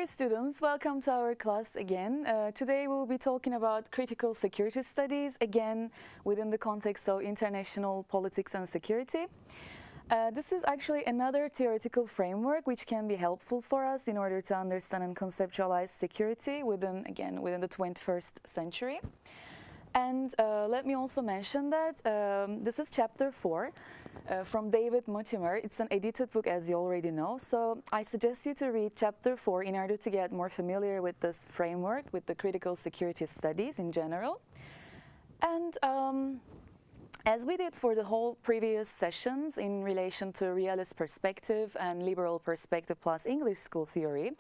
Dear students, welcome to our class again. Today we'll be talking about critical security studies, again within the context of international politics and security. This is actually another theoretical framework which can be helpful for us in order to understand and conceptualize security within the 21st century. And let me also mention that this is chapter 4 from David Mortimer. It's an edited book, as you already know. So I suggest you to read chapter 4 in order to get more familiar with this framework, with the critical security studies in general. And as we did for the whole previous sessions in relation to realist perspective and liberal perspective plus English school theory,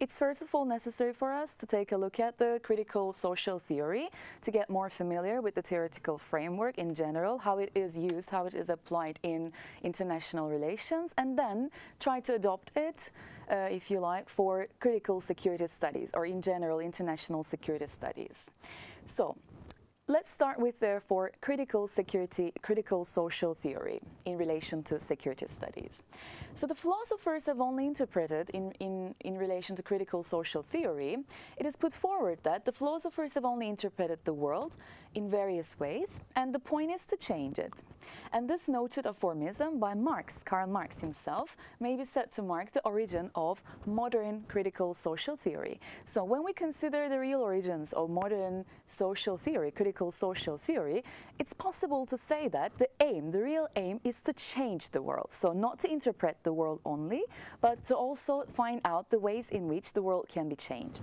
it's first of all necessary for us to take a look at the critical social theory to get more familiar with the theoretical framework in general, how it is used, how it is applied in international relations, and then try to adopt it, if you like, for critical security studies or in general international security studies. So let's start with, therefore, critical social theory in relation to security studies. So the philosophers have only interpreted in relation to critical social theory, it is put forward that the philosophers have only interpreted the world in various ways, and the point is to change it. And this noted aphorism by Marx, Karl Marx himself, may be said to mark the origin of modern critical social theory. So when we consider the real origins of modern social theory, critical social theory, it's possible to say that the real aim is to change the world. So not to interpret the world only, but to also find out the ways in which the world can be changed.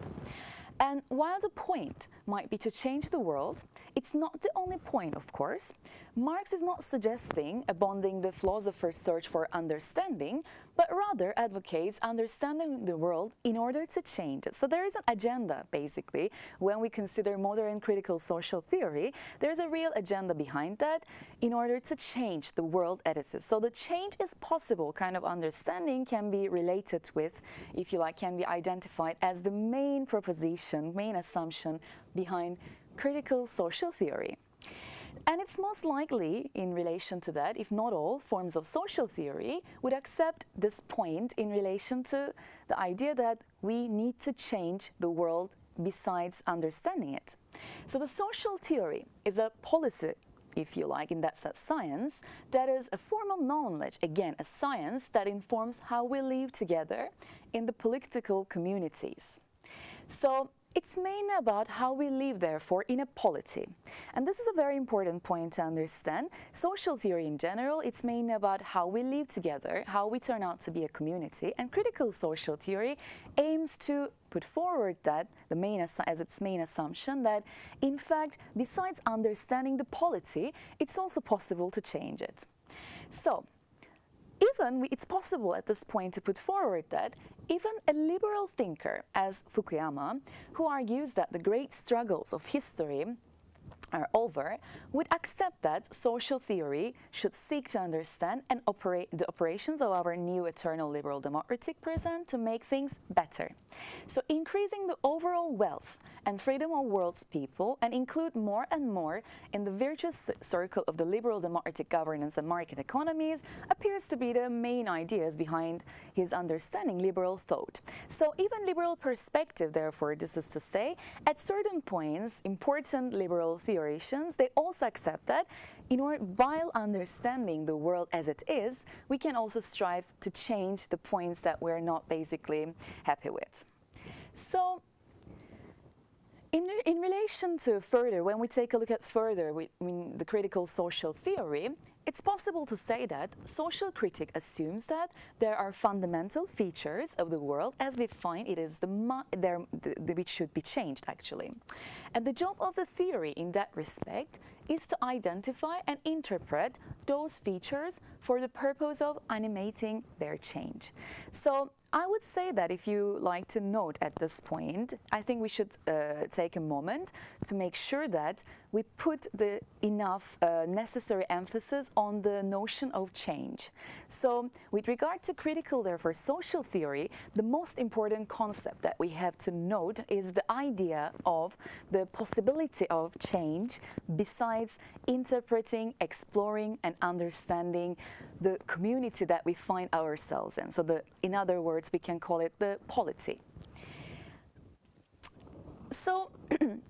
And while the point might be to change the world, it's not the only point, of course. Marx is not suggesting abandoning the philosopher's search for understanding, but rather advocates understanding the world in order to change it. So there is an agenda, basically. When we consider modern critical social theory, there's a real agenda behind that in order to change the world as it is. So the change is possible, kind of understanding can be related with, if you like, can be identified as the main proposition, main assumption behind critical social theory. And it's most likely, in relation to that, if not all forms of social theory would accept this point in relation to the idea that we need to change the world besides understanding it. So the social theory is a policy, if you like, in that sense, science, that is a form of knowledge, again, a science that informs how we live together in the political communities. So it's mainly about how we live, therefore, in a polity. And this is a very important point to understand. Social theory in general, it's mainly about how we live together, how we turn out to be a community. And critical social theory aims to put forward that, as its main assumption, that, in fact, besides understanding the polity, it's also possible to change it. So it's possible at this point to put forward that even a liberal thinker as Fukuyama, who argues that the great struggles of history are over, would accept that social theory should seek to understand and operate the operations of our new eternal liberal democratic present to make things better. So increasing the overall wealth and freedom of world's people and include more and more in the virtuous circle of the liberal democratic governance and market economies appears to be the main ideas behind his understanding liberal thought. So even liberal perspective, therefore, this is to say, at certain points, important liberal theoreticians, they also accept that while understanding the world as it is, we can also strive to change the points that we're not basically happy with. So in relation to further, when we take a look at further the critical social theory, it's possible to say that social critique assumes that there are fundamental features of the world as we find it is which should be changed, actually. And the job of the theory in that respect is to identify and interpret those features for the purpose of animating their change. So I would say that if you like to note at this point, I think we should take a moment to make sure that we put the enough necessary emphasis on the notion of change. So with regard to critical, therefore, social theory, the most important concept that we have to note is the idea of the possibility of change besides interpreting, exploring, and understanding the community that we find ourselves in. So in other words, we can call it the polity. So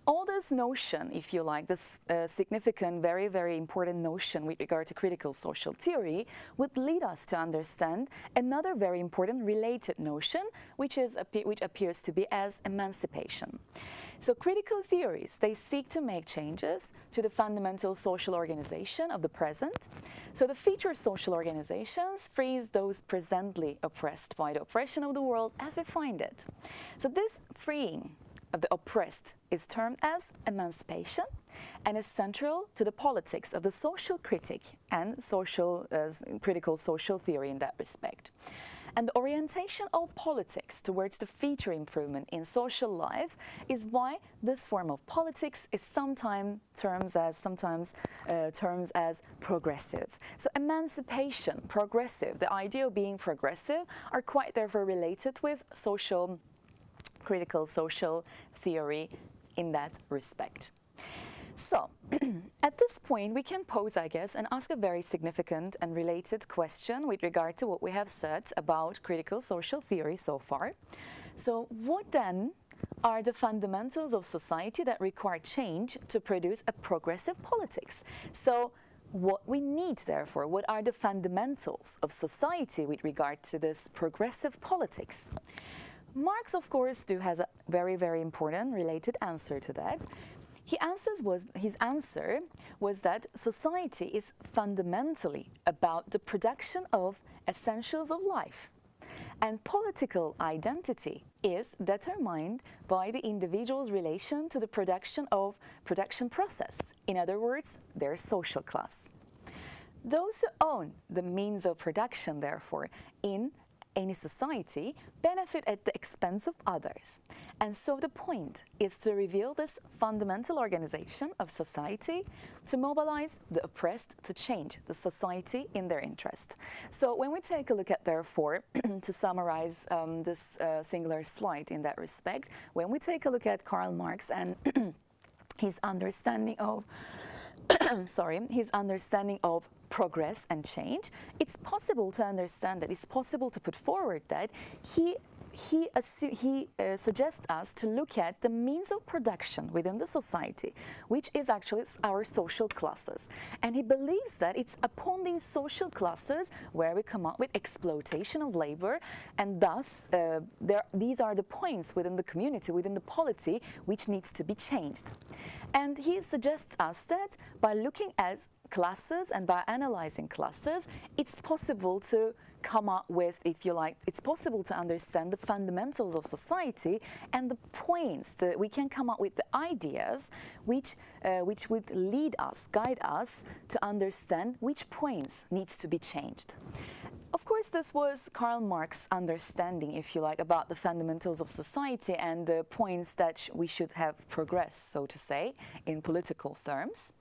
all this notion, if you like, this significant, very, very important notion with regard to critical social theory would lead us to understand another very important related notion, which appears to be as emancipation. So critical theories, they seek to make changes to the fundamental social organization of the present. So the feature social organizations frees those presently oppressed by the oppression of the world as we find it. So this freeing of the oppressed is termed as emancipation and is central to the politics of the social critic and critical social theory in that respect. And the orientation of politics towards the feature improvement in social life is why this form of politics is sometimes termed as progressive. So emancipation, progressive, the idea of being progressive are quite therefore related with critical social theory in that respect. So, at this point, we can pose, I guess, and ask a very significant and related question with regard to what we have said about critical social theory so far. So, what then are the fundamentals of society that require change to produce a progressive politics? So, what we need, therefore, what are the fundamentals of society with regard to this progressive politics? Marx, of course, has a very, very important related answer to that. His answer was that society is fundamentally about the production of essentials of life. And political identity is determined by the individual's relation to the production process. In other words, their social class. Those who own the means of production, therefore, in any society benefit at the expense of others. And so the point is to reveal this fundamental organization of society, to mobilize the oppressed to change the society in their interest. So when we take a look at, therefore, to summarize this singular slide in that respect, when we take a look at Karl Marx and his understanding of his understanding of progress and change, it's possible to understand that, it's possible to put forward that he suggests us to look at the means of production within the society, which is actually our social classes. And he believes that it's upon these social classes where we come up with exploitation of labor, and thus these are the points within the community, within the polity, which needs to be changed. And he suggests us that by looking at classes and by analyzing classes, it's possible to come up with, if you like, it's possible to understand the fundamentals of society and the points that we can come up with, the ideas which would lead us, guide us to understand which points needs to be changed. Of course, this was Karl Marx's understanding, if you like, about the fundamentals of society and the points that we should have progressed, so to say, in political terms.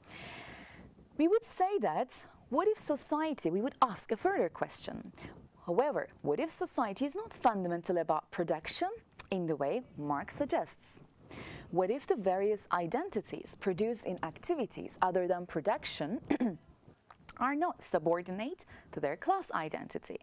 We would say that, what if society, we would ask a further question. However, what if society is not fundamentally about production in the way Marx suggests? What if the various identities produced in activities other than production are not subordinate to their class identity?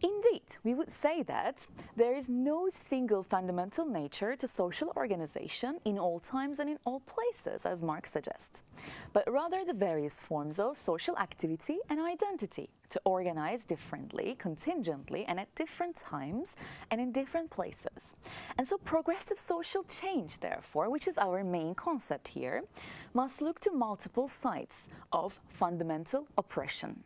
Indeed, we would say that there is no single fundamental nature to social organization in all times and in all places, as Marx suggests, but rather the various forms of social activity and identity to organize differently, contingently, and at different times and in different places. And so progressive social change, therefore, which is our main concept here, must look to multiple sides of fundamental oppression.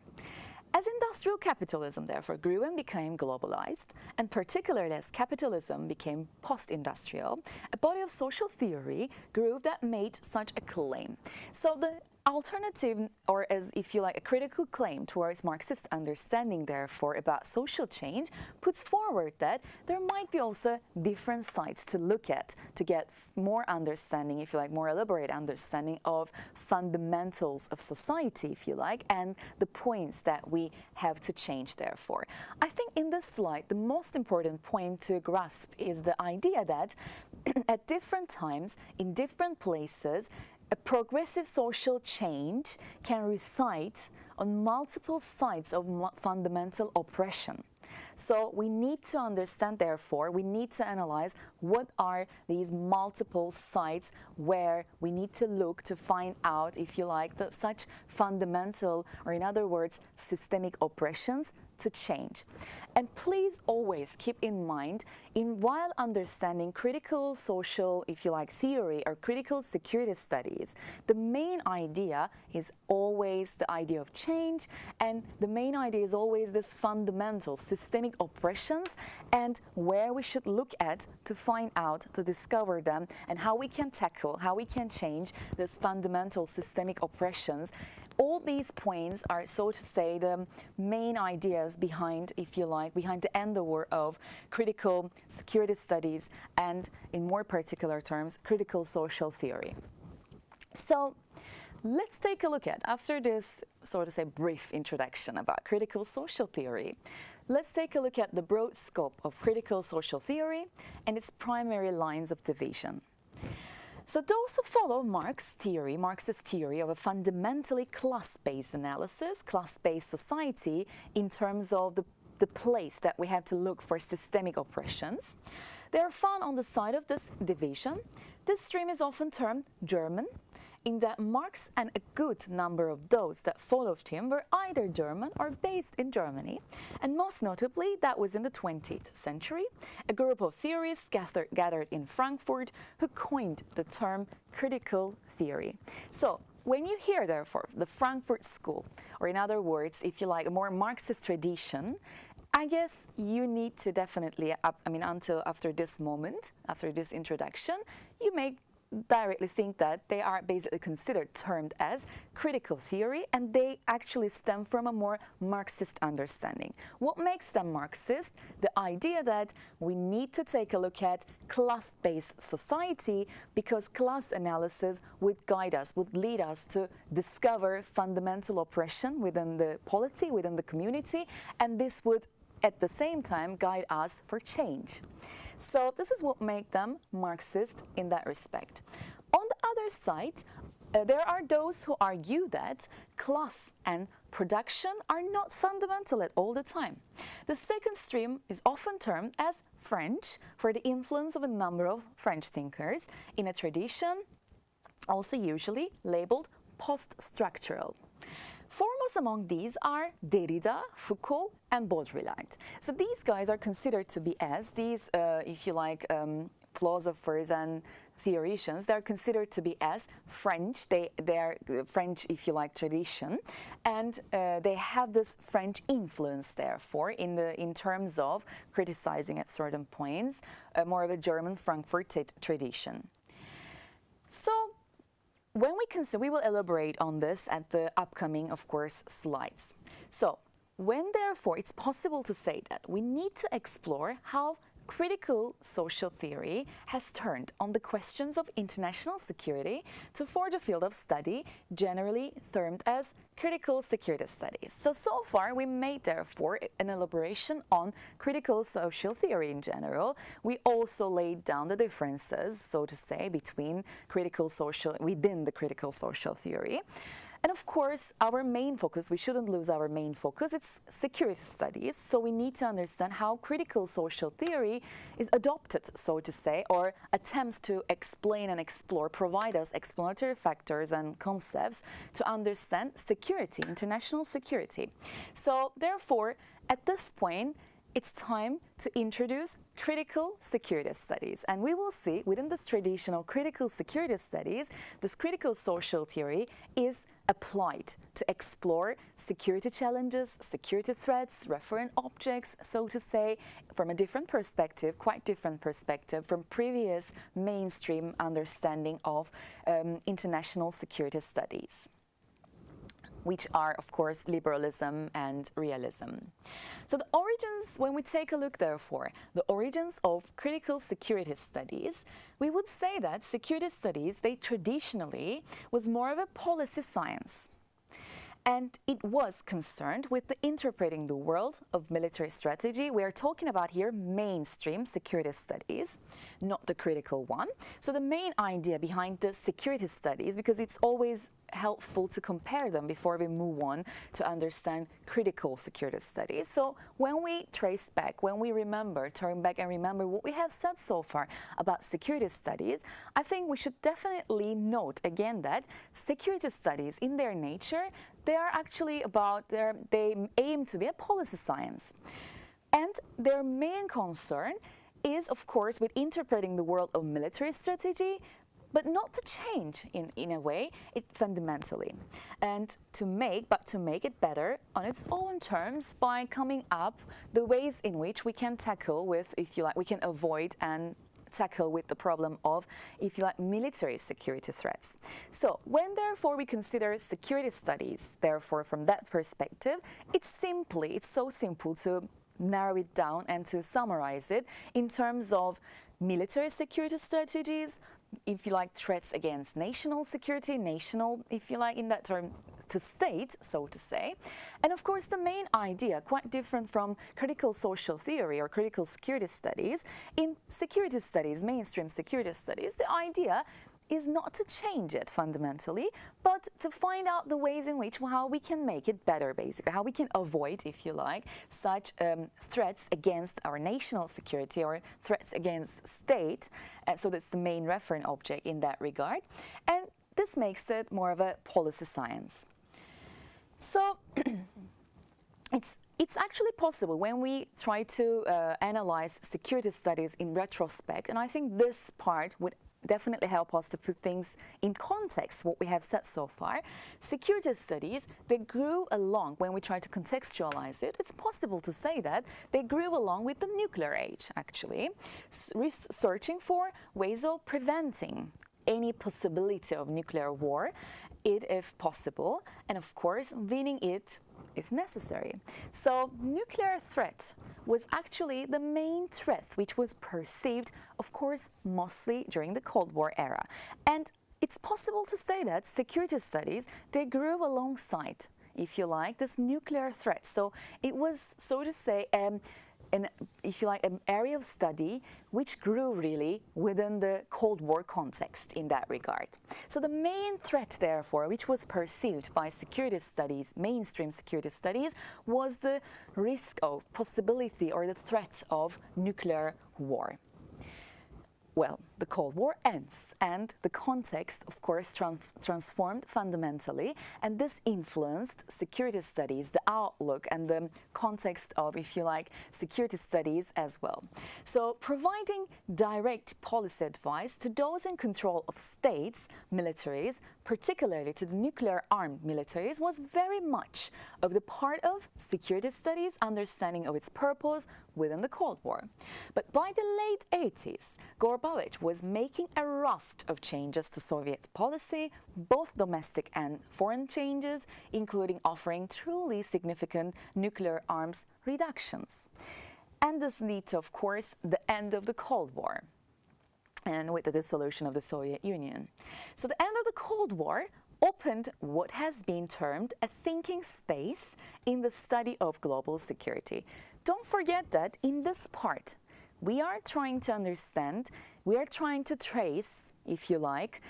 As industrial capitalism, therefore, grew and became globalized, and particularly as capitalism became post-industrial, a body of social theory grew that made such a claim. So the alternative, or as if you like, a critical claim towards Marxist understanding, therefore, about social change, puts forward that there might be also different sides to look at to get more understanding, if you like, more elaborate understanding of fundamentals of society, if you like, and the points that we have to change, therefore. I think in this slide, the most important point to grasp is the idea that at different times, in different places, a progressive social change can reside on multiple sides of fundamental oppression. So we need to understand, therefore, we need to analyze what are these multiple sites where we need to look to find out, if you like, such fundamental, or in other words, systemic oppressions to change. And please always keep in mind, while understanding critical social, if you like, theory or critical security studies, the main idea is always the idea of change, and the main idea is always this fundamental systemic oppressions and where we should look at to find out, to discover them, and how we can tackle, how we can change this fundamental systemic oppressions. All these points are, so to say, the main ideas behind, if you like, behind the endeavor of critical security studies and, in more particular terms, critical social theory. So let's take a look at, after this, so to say, brief introduction about critical social theory, let's take a look at the broad scope of critical social theory and its primary lines of division. So those who follow Marxist theory of a fundamentally class-based analysis, class-based society in terms of the place that we have to look for systemic oppressions, they are found on the side of this division. This stream is often termed German, in that Marx and a good number of those that followed him were either German or based in Germany, and most notably that was in the 20th century, a group of theorists gathered in Frankfurt who coined the term critical theory. So when you hear, therefore, the Frankfurt School, or in other words, if you like, a more Marxist tradition, I guess you need to definitely, until after this moment, after this introduction, you may directly think that they are basically termed as critical theory, and they actually stem from a more Marxist understanding. What makes them Marxist? The idea that we need to take a look at class-based society, because class analysis would guide us, would lead us to discover fundamental oppression within the polity, within the community, and this would at the same time guide us for change. So this is what makes them Marxist in that respect. On the other side, there are those who argue that class and production are not fundamental at all the time. The second stream is often termed as French for the influence of a number of French thinkers in a tradition also usually labeled post-structural. Foremost among these are Derrida, Foucault, and Baudrillard. So these guys are considered to be as these, if you like, philosophers and theoreticians. They are considered to be as French. They are French, if you like, tradition, and they have this French influence. Therefore, in terms of criticizing at certain points, more of a German Frankfurt tradition. So, when we consider, we will elaborate on this at the upcoming, of course, slides. So, when therefore it's possible to say that we need to explore how critical social theory has turned on the questions of international security to forge a field of study generally termed as critical security studies. So far we made therefore an elaboration on critical social theory in general. We also laid down the differences, so to say, between within the critical social theory. And of course, our main focus, we shouldn't lose our main focus, it's security studies. So we need to understand how critical social theory is adopted, so to say, or attempts to explain and explore, provide us explanatory factors and concepts to understand security, international security. So therefore, at this point, it's time to introduce critical security studies. And we will see within this traditional critical security studies, this critical social theory is applied to explore security challenges, security threats, referent objects, so to say, from a different perspective, quite different perspective from previous mainstream understanding of international security studies, which are, of course, liberalism and realism. So the origins, when we take a look, therefore, the origins of critical security studies, we would say that security studies, they traditionally was more of a policy science. And it was concerned with interpreting the world of military strategy. We are talking about here mainstream security studies, not the critical one. So the main idea behind the security studies, because it's always helpful to compare them before we move on to understand critical security studies. So when we trace back, when we turn back and remember what we have said so far about security studies, I think we should definitely note again that security studies in their nature, they are actually they aim to be a policy science. And their main concern is, of course, with interpreting the world of military strategy, but not to change in a way, it fundamentally. And to make it better on its own terms by coming up the ways in which we can tackle with, if you like, we can avoid and tackle with the problem of, if you like, military security threats. So when therefore we consider security studies, therefore from that perspective, it's so simple to narrow it down and to summarize it in terms of military security strategies, if you like, threats against national security, if you like, in that term, to state, so to say. And of course, the main idea, quite different from critical social theory or critical security studies, in security studies, mainstream security studies, the idea is not to change it fundamentally, but to find out the ways in which, how we can make it better, basically, how we can avoid, if you like, such threats against our national security or threats against state. So that's the main referent object in that regard. And this makes it more of a policy science. So it's actually possible when we try to analyze security studies in retrospect, and I think this part would definitely help us to put things in context, what we have said so far. Security studies, they grew along, when we try to contextualize it, it's possible to say that they grew along with the nuclear age, actually, searching for ways of preventing any possibility of nuclear war, if possible, and of course, winning it if necessary. So nuclear threat was actually the main threat which was perceived, of course, mostly during the Cold War era. And it's possible to say that security studies, they grew alongside, if you like, this nuclear threat. So it was, so to say, if you like, an area of study which grew really within the Cold War context in that regard. So the main threat, therefore, which was perceived by security studies, mainstream security studies, was the risk of possibility or the threat of nuclear war. Well, the Cold War ends, and the context, of course, transformed fundamentally, and this influenced security studies, the outlook and the context of, if you like, security studies as well. So providing direct policy advice to those in control of states, militaries, particularly to the nuclear-armed militaries, was very much of the part of security studies' understanding of its purpose within the Cold War. But by the late 80s, Gorbachev was making a raft of changes to Soviet policy, both domestic and foreign changes, including offering truly significant nuclear arms reductions. And this led to, of course, the end of the Cold War, and with the dissolution of the Soviet Union. So the end of the Cold War opened what has been termed a thinking space in the study of global security. Don't forget that in this part, we are trying to understand, we are trying to trace, if you like,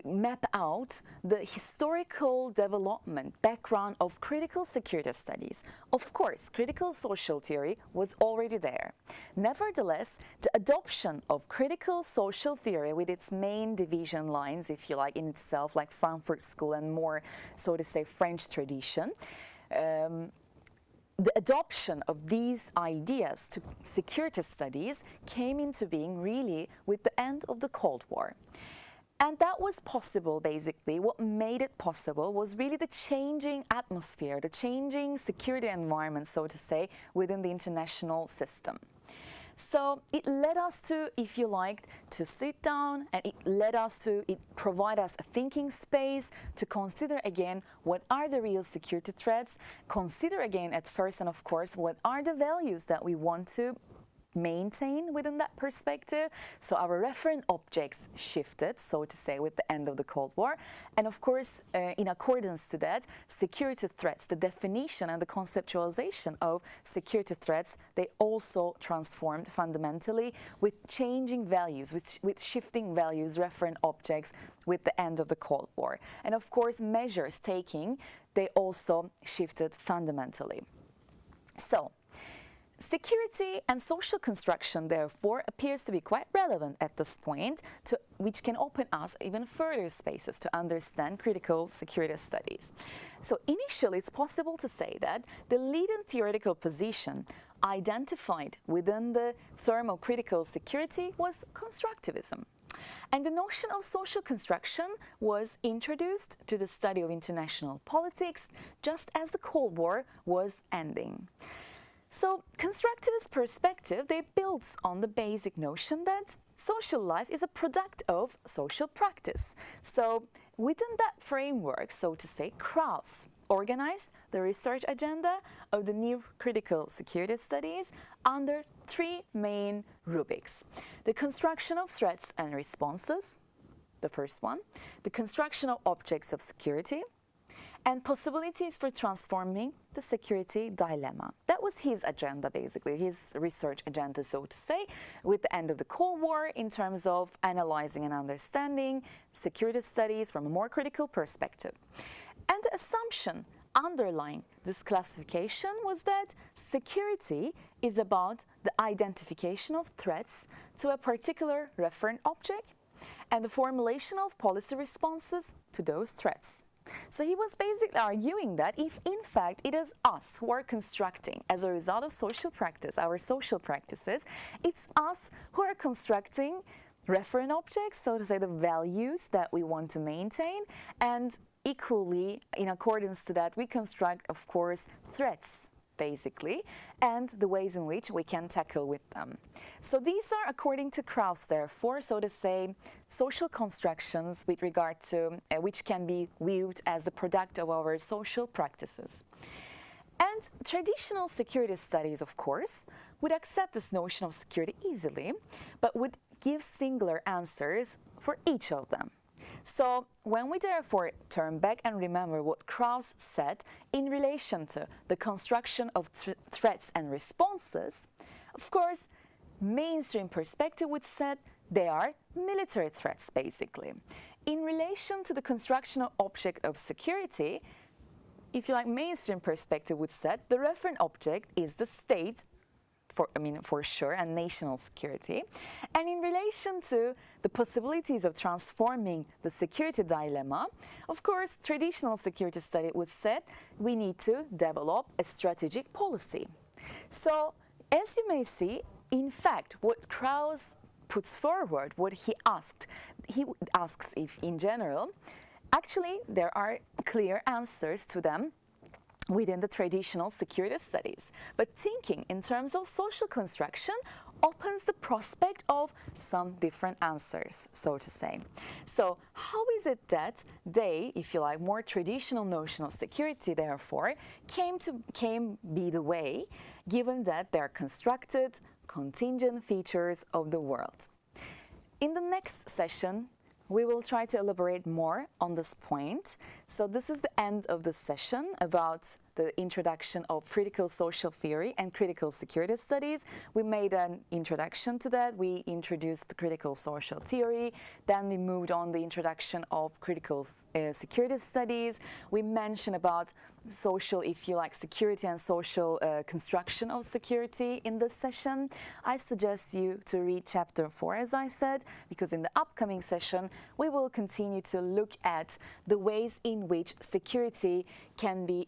map out the historical development background of critical security studies. Of course, critical social theory was already there. Nevertheless, the adoption of critical social theory with its main division lines, if you like, in itself, like Frankfurt School and more, so to say, French tradition, the adoption of these ideas to security studies came into being really with the end of the Cold War. And that was possible, basically. What made it possible was really the changing atmosphere, the changing security environment, so to say, within the international system. So it led us to, if you like, to sit down, and it provided us a thinking space to consider again what are the real security threats, consider again at first, and of course, what are the values that we want to maintain within that perspective. So our referent objects shifted, so to say, with the end of the Cold War. And of course, in accordance to that, security threats, the definition and the conceptualization of security threats, they also transformed fundamentally with changing values, with shifting values, referent objects with the end of the Cold War. And of course, measures taking, they also shifted fundamentally. So, security and social construction, therefore, appears to be quite relevant at this point, which can open us even further spaces to understand critical security studies. So initially, it's possible to say that the leading theoretical position identified within the thermocritical security was constructivism. And the notion of social construction was introduced to the study of international politics just as the Cold War was ending. So, constructivist perspective, they builds on the basic notion that social life is a product of social practice. So, within that framework, so to say, Krauss organized the research agenda of the new critical security studies under three main rubrics: the construction of threats and responses, the first one, the construction of objects of security, and possibilities for transforming the security dilemma. That was his agenda, basically, his research agenda, so to say, with the end of the Cold War in terms of analyzing and understanding security studies from a more critical perspective. And the assumption underlying this classification was that security is about the identification of threats to a particular referent object and the formulation of policy responses to those threats. So he was basically arguing that if in fact it is us who are constructing as a result of social practice, our social practices, it's us who are constructing referent objects, so to say, the values that we want to maintain, and equally, in accordance to that, we construct, of course, threats, basically, and the ways in which we can tackle with them. So these are, according to Krauss, therefore, so to say, social constructions with regard to which can be viewed as the product of our social practices. And traditional security studies, of course, would accept this notion of security easily, but would give singular answers for each of them. So when we therefore turn back and remember what Krauss said in relation to the construction of threats and responses, of course, mainstream perspective would say they are military threats, basically. In relation to the construction of object of security, if you like, mainstream perspective would say the referent object is the state, for sure, and national security. And in relation to the possibilities of transforming the security dilemma, of course, traditional security study would say we need to develop a strategic policy. So, as you may see, in fact, what Krauss puts forward, what he asks if in general, actually there are clear answers to them within the traditional security studies. But thinking in terms of social construction opens the prospect of some different answers, so to say. So how is it that they, if you like, more traditional notion of security, therefore, came be the way, given that they are constructed contingent features of the world? In the next session, we will try to elaborate more on this point. So this is the end of the session about the introduction of critical social theory and critical security studies. We made an introduction to that. We introduced the critical social theory. Then we moved on the introduction of critical security studies. We mentioned about social, if you like, security and social construction of security in this session. I suggest you to read chapter 4, as I said, because in the upcoming session, we will continue to look at the ways in which security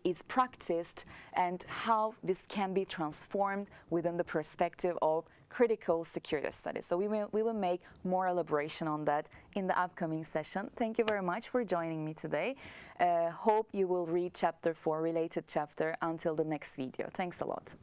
is practiced and how this can be transformed within the perspective of critical security studies. So we will make more elaboration on that in the upcoming session. Thank you very much for joining me today. Hope you will read chapter 4, related chapter, until the next video. Thanks a lot.